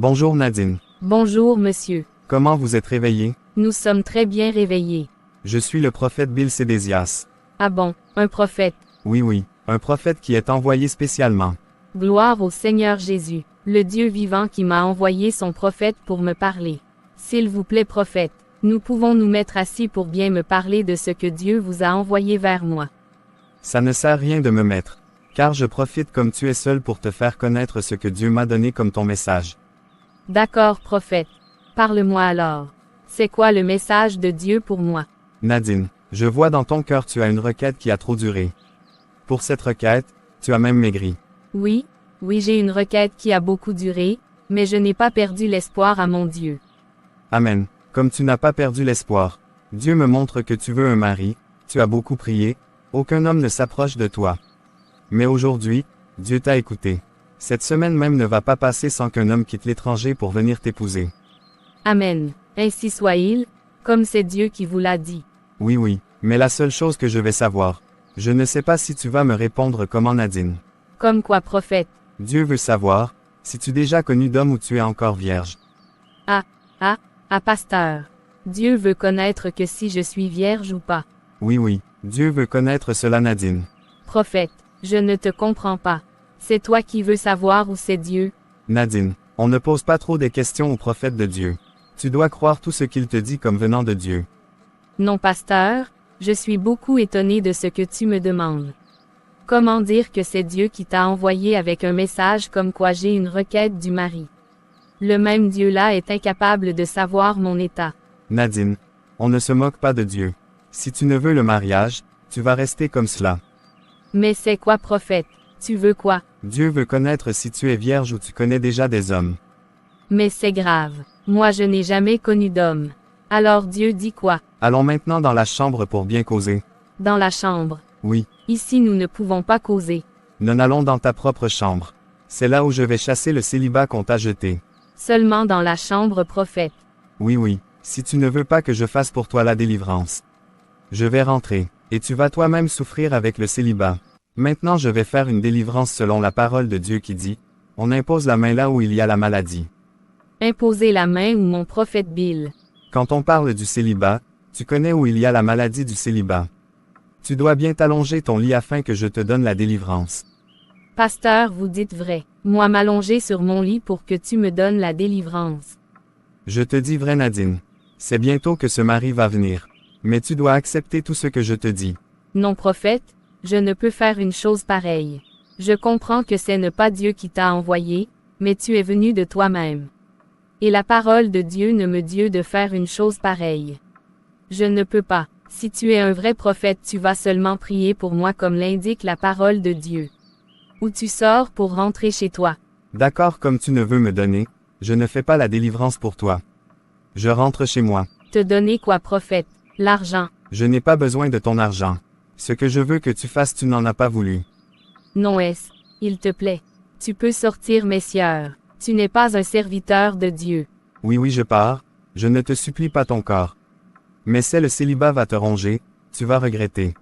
Bonjour Nadine. Bonjour monsieur. Comment vous êtes réveillée? Nous sommes très bien réveillés. Je suis le prophète Bill Sédésias. Ah bon, un prophète. Oui, un prophète qui est envoyé spécialement. Gloire au Seigneur Jésus, le Dieu vivant qui m'a envoyé son prophète pour me parler. S'il vous plaît prophète, nous pouvons nous mettre assis pour bien me parler de ce que Dieu vous a envoyé vers moi. Ça ne sert rien de me mettre, car je profite comme tu es seul pour te faire connaître ce que Dieu m'a donné comme ton message. D'accord prophète. Parle-moi alors. C'est quoi le message de Dieu pour moi? Nadine, je vois dans ton cœur tu as une requête qui a trop duré. Pour cette requête, tu as même maigri. Oui, j'ai une requête qui a beaucoup duré, mais je n'ai pas perdu l'espoir à mon Dieu. Amen. Comme tu n'as pas perdu l'espoir, Dieu me montre que tu veux un mari, tu as beaucoup prié, aucun homme ne s'approche de toi. Mais aujourd'hui, Dieu t'a écouté. Cette semaine même ne va pas passer sans qu'un homme quitte l'étranger pour venir t'épouser. Amen. Ainsi soit-il, comme c'est Dieu qui vous l'a dit. Oui, mais la seule chose que je vais savoir, je ne sais pas si tu vas me répondre comment Nadine. Comme quoi prophète? Dieu veut savoir, si tu es déjà connu d'homme ou tu es encore vierge. Pasteur. Dieu veut connaître que si je suis vierge ou pas. Oui, Dieu veut connaître cela Nadine. Prophète, je ne te comprends pas. C'est toi qui veux savoir ou c'est Dieu? Nadine, on ne pose pas trop des questions aux prophètes de Dieu. Tu dois croire tout ce qu'il te dit comme venant de Dieu. Non pasteur, je suis beaucoup étonné de ce que tu me demandes. Comment dire que c'est Dieu qui t'a envoyé avec un message comme quoi j'ai une requête du mari? Le même Dieu-là est incapable de savoir mon état. Nadine, on ne se moque pas de Dieu. Si tu ne veux le mariage, tu vas rester comme cela. Mais c'est quoi prophète? Tu veux quoi? Dieu veut connaître si tu es vierge ou tu connais déjà des hommes. Mais c'est grave. Moi je n'ai jamais connu d'homme. Alors Dieu dit quoi? Allons maintenant dans la chambre pour bien causer. Dans la chambre. Oui. Ici nous ne pouvons pas causer. Nous allons dans ta propre chambre. C'est là où je vais chasser le célibat qu'on t'a jeté. Seulement dans la chambre prophète. Oui, si tu ne veux pas que je fasse pour toi la délivrance. Je vais rentrer, et tu vas toi-même souffrir avec le célibat. Maintenant je vais faire une délivrance selon la parole de Dieu qui dit, on impose la main là où il y a la maladie. Imposer la main ou mon prophète Bill. Quand on parle du célibat, tu connais où il y a la maladie du célibat. Tu dois bien t'allonger ton lit afin que je te donne la délivrance. Pasteur, vous dites vrai. Moi m'allonger sur mon lit pour que tu me donnes la délivrance. Je te dis vrai Nadine. C'est bientôt que ce mari va venir. Mais tu dois accepter tout ce que je te dis. Non prophète, je ne peux faire une chose pareille. Je comprends que ce n'est pas Dieu qui t'a envoyé, mais tu es venu de toi-même. Et la parole de Dieu ne me dit de faire une chose pareille. Je ne peux pas. Si tu es un vrai prophète, tu vas seulement prier pour moi comme l'indique la parole de Dieu. Ou tu sors pour rentrer chez toi. D'accord, comme tu ne veux me donner, je ne fais pas la délivrance pour toi. Je rentre chez moi. Te donner quoi prophète? L'argent. Je n'ai pas besoin de ton argent. Ce que je veux que tu fasses, tu n'en as pas voulu. Non est-ce, il te plaît. Tu peux sortir messieurs. Tu n'es pas un serviteur de Dieu. Oui, je pars. Je ne te supplie pas ton corps. Mais c'est le célibat va te ronger, tu vas regretter.